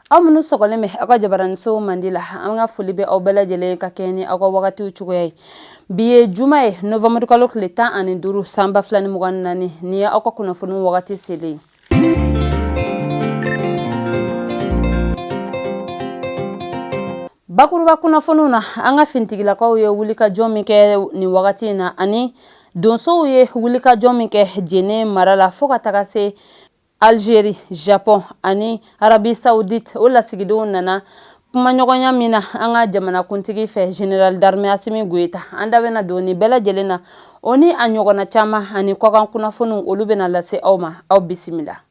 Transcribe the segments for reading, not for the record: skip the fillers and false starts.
Amunu sokole me aka jabaran so mandila anga fulibe obela jele ka keni aka wakati uchuwe biye jumae November kalo kleta ani duru samba flani muganani ni aka kuna funu wakati sili bakuru kuna funu na anga fintigila ka uye wulika jomi ke ni wakati na ani donso uye wulika jomi ke jene marala foka takase Algérie, Japon, ani Arabie Saoudite, o la sigido nana kuma ɲɔgɔnya mina anga jamana kuntigi fe General d'armée Assimi Goïta anda bena doni bela jelena oni a ɲɔgɔna cama ani kɔkan kunnafoniw olu bena lase aw ma aw bisimila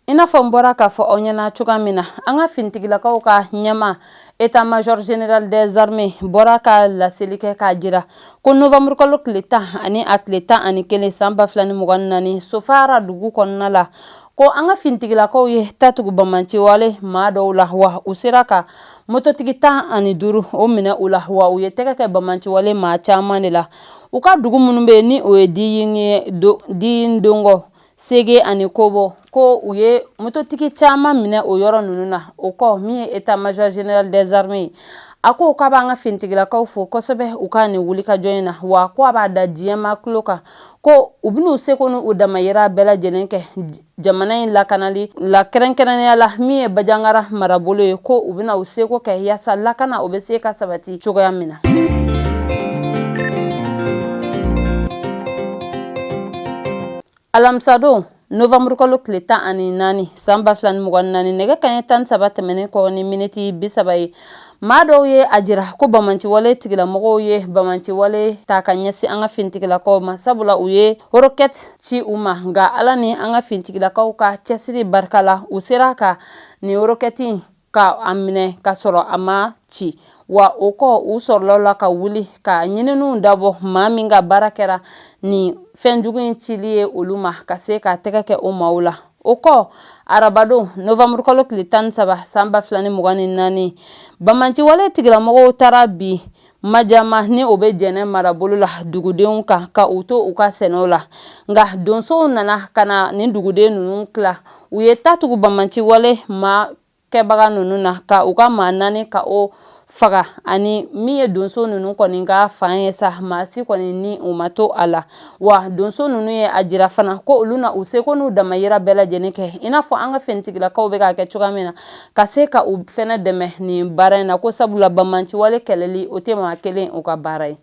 ina fɔ n bɔra k'a fɔ aw ɲɛna cogoya min na an ka finitigilakaw ka ɲɛma état major général des armées bɔra ka laseli kɛ k'a jira ko novembre kalo tile 10 ani a tile 11 san 2024 Sofara dugu kɔnɔna la ko an ka finitigilakaw ye tatugu bamanci wale maa dɔw la wa u sera ka mototigi 15 o minɛ u la wa u ye tɛgɛ kɛ bamanci wale maa caman de la u ka dugu minnu bɛ ni o ye Diyin Dongo Sege ani Kobo ko u ye mototigi caman minɛ o yɔrɔ ninnu na o kɔ min ye état major général des armées a ko k'a b'an ka finitigilakaw fo kosɛbɛ u ka nin wulikajɔ in na wa ko a b'a da diɲɛma tulo kan ko u bɛn'u seko n'u damayira bɛɛ lajɛlen kɛ jamana in lakanali la kɛrɛnkɛrɛnnenya la min ye Bajangara marabolo ye ko u bɛna u seko kɛ yaasa lakana o bɛ se ka sabati cogoya min na Alamisa don Novembre kalo tile 14 san 2024 nɛgɛ kanɲɛ 17 tɛmɛnen kɔ ni miniti 30 ye maa dɔw ye a jira ko bamanci wale tigilamɔgɔw ye bamanci wale ta ka ɲɛsi an ka finitigilakaw ma sabula u ye roquette ci u ma nka ala ni an ka finitigilakaw ka cɛsiri barika la u sera ka ni roquette ka a minɛ ka sɔrɔ a ma ci wa o kɔ u sɔrɔla la ka wuli ka ɲininiw dabɔ maa min ka baara kɛra ni fɛnjugu in cili ye olu ma ka se ka tɛgɛ kɛ o maaw la o kɔ arabadon Novembre kalo tile 13 san 2024 bamanci wale tigilamɔgɔw taara bi majama ni o bɛ jɛnɛ marabolo la dugudenw kan ka u to u ka sɛnɛw la nka donsow nana ka na nin duguden ninnu tila u ye tatugu bamanci wale maa kɛbaga ninnu na ka u ka maa 4 ka o faga ani min ye donso ninnu kɔni ka fan ye sa maa si kɔni ni u ma to a la wa donso ninnu ye a jira fana ko olu na u seko n'u damayira bɛɛ lajɛlen kɛ i n'a fɔ an ka finitigilakaw bɛ k'a kɛ cogoya min na ka se ka u fɛnɛ dɛmɛ nin baara in na ko sabula bamanci wale kɛlɛli o tɛ maa kelen u ka baara ye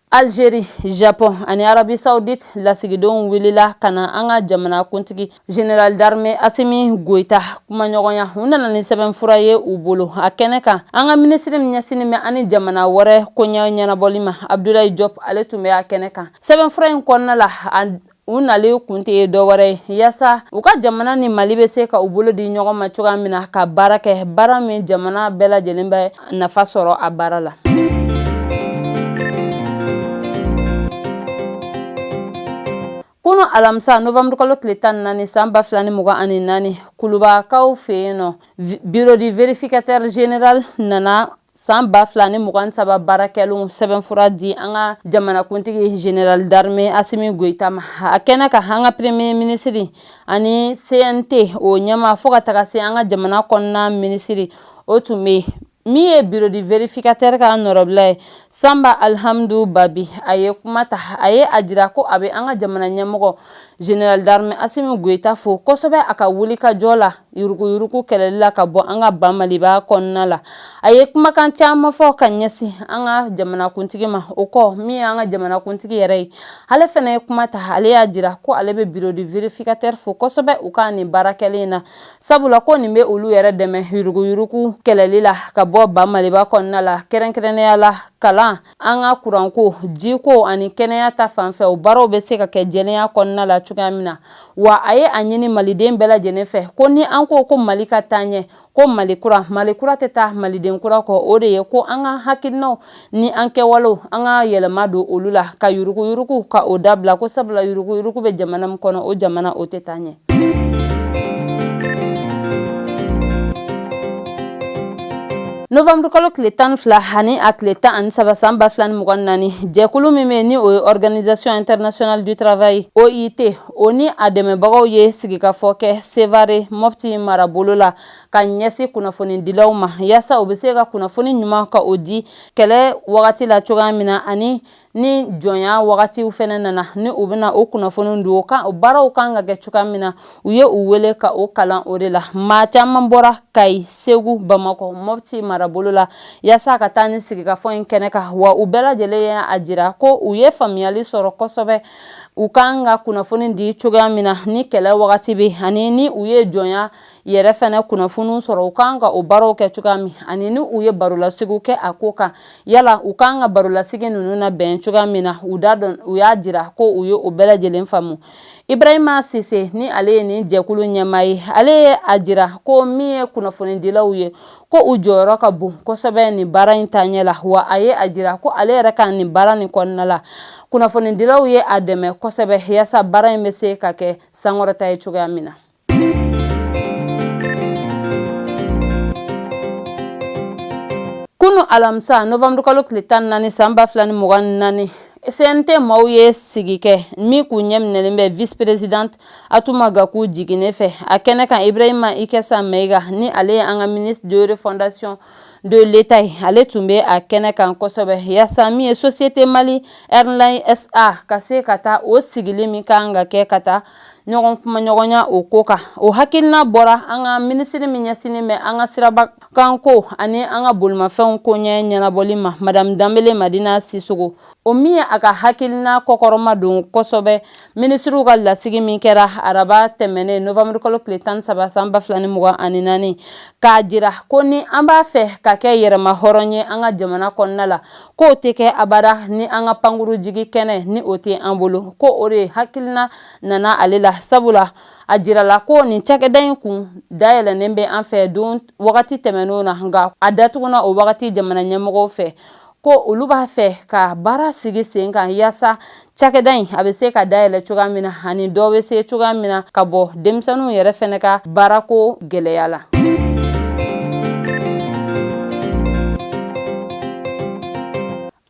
Algérie, Japon ani Arabie Saoudite lasigidenw wulila ka na an ka jamana kuntigi General d'armée Assimi Goïta kuma ɲɔgɔnya u nana ni sɛbɛnfura ye u bolo a kɛnɛ kan an ka ministre min ɲɛsinnen bɛ ani jamana wɛrɛ koɲɛ ɲɛnabɔli ma Abdoulaye Diop ale tun bɛ a kɛnɛ kan sɛbɛnfura in kɔnɔna la u nalen kun tɛ ye dɔwɛrɛ ye yaasa u ka jamana ni Mali bɛ se ka u bolo di ɲɔgɔn ma cogoya min na ka baara kɛ baara min jamana bɛɛ lajɛlen bɛ nafa sɔrɔ a baara la Kunu alamisa Novembre kalo tile 14 san 2024 Kulubakaw fɛ yen nɔ bureau du vérificateur général nana san 2023 baarakɛlenw sɛbɛnfura di an ka jamanakuntigi General d'armée Assimi Goïta ma a kɛnɛ kan an ka premier ministre ani CNT o ɲɛma fo ka taga se an ka jamana kɔnɔna ministre o tun bɛ min ye bureau du vérificateur ka nɔrɔbila ye Samba Alhamdu Babi a ye kuma ta a ye a jira ko a bɛ an ka jamana ɲɛmɔgɔ General d'armée Assimi Goïta fo kosɛbɛ a ka wulikajɔ la yurugu kɛlɛli la ka bɔ an ka ba Maliba kɔnɔna la. A ye kumakan caman fɔ ka ɲɛsin an ka jamanakuntigi ma. O kɔ min an ka jamanakuntigi yɛrɛ ye, ale fɛnɛ ye kuma ta, ale y'a jira ko ale bɛ bureau de vérificateur fo kosɛbɛ u ka nin baara kɛlen na. Sabula ko nin bɛ olu yɛrɛ dɛmɛ yurugu kɛlɛli la ka bɔ ba Maliba kɔnɔna la. Kɛrɛnkɛrɛnnenya la kalan, an ka kuranko, jiko ani kɛnɛya ta fanfɛ o baaraw bɛ se ka kɛ jɛlenya kɔnɔna la cogoya min na. Wa a ye a ɲini maliden bɛɛ lajɛlen fɛ ko ni an ko Mali ka taa ɲɛ, ko Mali kura tɛ taa maliden kura kɔ. O de ye ko an ka hakilinaw ni an kɛwalew an ka yɛlɛma don olu la ka yurugu ka o dabila, ko sabula yurugu bɛ jamana min kɔnɔ o jamana o tɛ taa ɲɛ. Novembre kalo tile 12 ani a tile 13 san 2024 jɛkulu min bɛ ni o ye Organisation Internationale du Travail OIT o ni a dɛmɛbagaw ye sigikafɔ kɛ Sevare Mopti marabolo la ka ɲɛsin kunnafoni dilaw ma yaasa u bɛ se ka kunnafoni ɲuman ka o di kɛlɛ wagati la cogoya min na ani ni jɔnya wagatiw fɛnɛ nana ni u bɛna o kunnafoni do o baaraw kan ka kɛ cogoya min na u ye u wele ka o kalan o de la. Maa caman bɔra Kayi, Segu, Bamakɔ, Mopti marabolo la yaasa ka taa ni sigikafɔ in kɛnɛ kan, wa u bɛɛ lajɛlen y'a jira ko u ye faamuyali sɔrɔ kosɛbɛ u kan ka kunnafoni di cogoya min na ni kɛlɛ wagati bɛ ani ni u ye jɔnya yɛrɛ fɛnɛ kunnafoniw sɔrɔ u kan ka o baaraw kɛ cogoya min ani ni u ye barolasigiw kɛ a ko kan yala u kan ka barolasigi ninnu na bɛn cogoya min na u y'a jira ko u ye o bɛɛ lajɛlen faamu. Ibrahima Sise ni ale ye nin jɛkulu ɲɛmaa ye, ale ye a jira ko min ye kunnafonidilaw ye ko u jɔyɔrɔ ka bon kosɛbɛ nin baara in taaɲɛ la, wa a ye a jira ko ale yɛrɛ ka nin baara nin kɔnɔna la kunnafonidilaw ye a dɛmɛ kosɛbɛ yaasa baara in bɛ se ka kɛ sankɔrɔta ye cogoya min na. Kunu alamisa Novembre kalo tile 14 san 2024 CNT maaw ye sigi kɛ min k'u ɲɛminɛlen bɛ vice présidente Atuma Gaku jiginne fɛ a kɛnɛ kan Ibrahima Ikesa Maiga ni ale ye an ka ministre de refondation de l'État ye ale tun bɛ a kɛnɛ kan kosɛbɛ yaasa min ye Société Mali Airline SA ka se ka taa o sigili min kan ka kɛ ka taa ɲɔgɔn kuma ɲɔgɔnya o ko kan. O hakilina bɔra an ka minisiri min ɲɛsinnen bɛ an ka sirabakanko ani an ka bolimafɛnw ko ɲɛnabɔli ma Madame Dambele Madina Sisoko. O min ye a ka hakilina kɔkɔrɔma don kosɛbɛ minisiriw ka lasigi min kɛra araba tɛmɛnen Novembre kalo tile 13 san 2024 k'a jira ko ni an b'a fɛ ka kɛ yɛrɛma hɔrɔn ye an ka jamana kɔnɔna la k'o tɛ kɛ abada ni an ka pankuru jigi kɛnɛ ni o tɛ an bolo, ko o de hakilina nana ale la. Sabula a jirala ko nin cakɛda in kun dayɛlɛnnen bɛ an fɛ don wagati tɛmɛnenw na nka a datuguna o wagati jamana ɲɛmɔgɔw fɛ ko olu b'a fɛ ka baara sigi sen kan yaasa cakɛda in a bɛ se ka dayɛlɛ cogoya min na ani dɔ bɛ se cogoya min na ka bɔ denmisɛnninw yɛrɛ fɛnɛ ka baarako gɛlɛya la.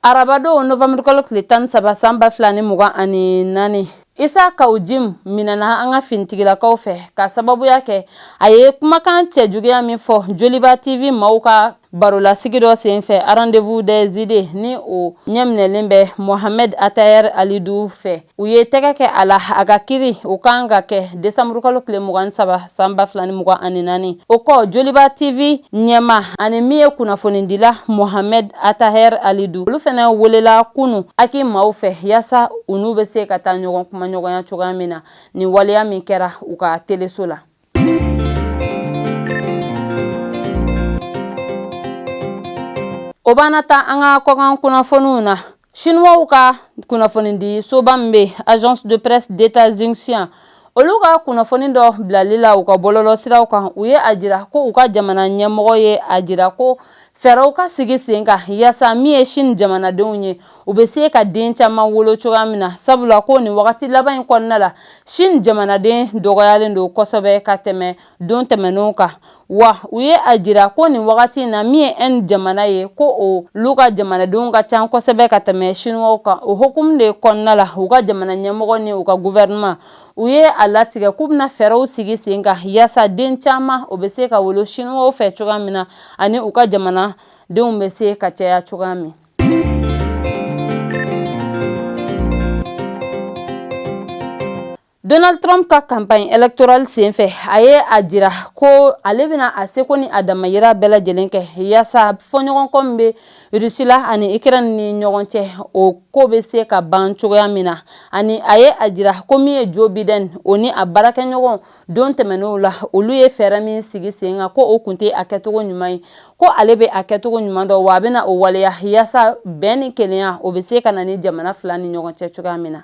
Arabadon Novembre kalo tile 13 san 2024 Isa Kaujim minana an ka finitigilakaw fɛ ka sababuya kɛ a ye kumakan cɛjuguya min fɔ Joliba TV maaw ka barolasigi dɔ senfɛ rendez-vous des idées ni o ɲɛminɛlen bɛ Mohamed Atayer Alidou fɛ. U ye tɛgɛ kɛ a la a ka kiri o kan ka kɛ décembre kalo tile 23 san 2024. O kɔ Joliba TV ɲɛma ani min ye kunnafonidila Mohamed Atayer Alidou olu fɛnɛ welela kunu aki maaw fɛ yaasa u n'u bɛ se ka taa ɲɔgɔn kuma ɲɔgɔnya cogoya min na nin waleya min kɛra u ka teleso la. O bana ta an ka kɔkan kunnafoniw na Chinois ka kunnafonidi soba min bɛ Agence de presse d'État Junction olu ka kunnafoni dɔ bilali la u ka bɔlɔlɔ siraw kan u ye a jira ko u ka jamana ɲɛmɔgɔ ye a jira ko fɛɛrɛw ka sigi sen kan yaasa min ye Chine jamanadenw ye u bɛ se ka den caman wolo cogoya min na sabula ko nin wagati laban in kɔnɔna la Chine jamanaden dɔgɔyalen don kosɛbɛ ka tɛmɛ don tɛmɛnenw kan wa u ye a jira ko nin wagati in na min ye Inde jamana ye ko olu ka jamanadenw ka ca kosɛbɛ ka tɛmɛ Chinois kan o hukumu de kɔnɔna la u ka jamana ɲɛmɔgɔ ni u ka gouvernement u ye a latigɛ k'u bɛna fɛɛrɛw sigi sen kan yaasa den caman o bɛ se ka wolo Chinois fɛ cogoya min na ani u ka jamanadenw bɛ se ka caya cogoya min. Donald Trump ka campagne electoral senfɛ a ye a jira ko ale bɛna a seko ni a damayira bɛɛ lajɛlen kɛ yasa fɔɲɔgɔnkɔ min bɛ Rusila ani Ukraine ni ɲɔgɔn cɛ o ko bɛ se ka ban cogoya min na ani a ye a jira ko min ye Joe Biden o ni a baarakɛɲɔgɔn don tɛmɛnenw la olu ye fɛɛrɛ min sigi sen kan ko o kun tɛ a kɛcogo ɲuman ye ko ale bɛ a kɛcogo ɲuman dɔn wa a bɛna o waleya yasa bɛn ni kelenya o bɛ se ka na ni jamana fila ni ɲɔgɔn cɛ cogoya min na.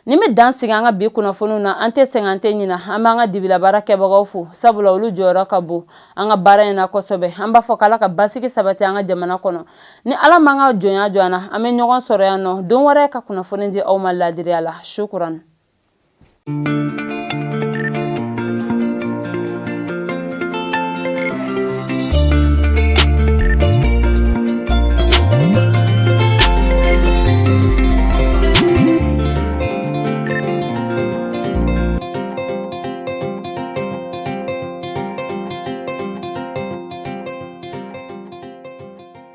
Ni bɛ dan sigi an ka bi kunnafoniw na an tɛ sɛgɛn an tɛ ɲina an b'an ka dibila baara kɛbagaw fo sabula olu jɔyɔrɔ ka bon an ka baara in na kosɛbɛ an b'a fɔ k'Ala ka basigi sabati an ka jamana kɔnɔ ni Ala m'an ka jɔnya jɔ an na an bɛ ɲɔgɔn sɔrɔ yan nɔ don wɛrɛ ka kunnafoni di aw ma ladiriya la shukran.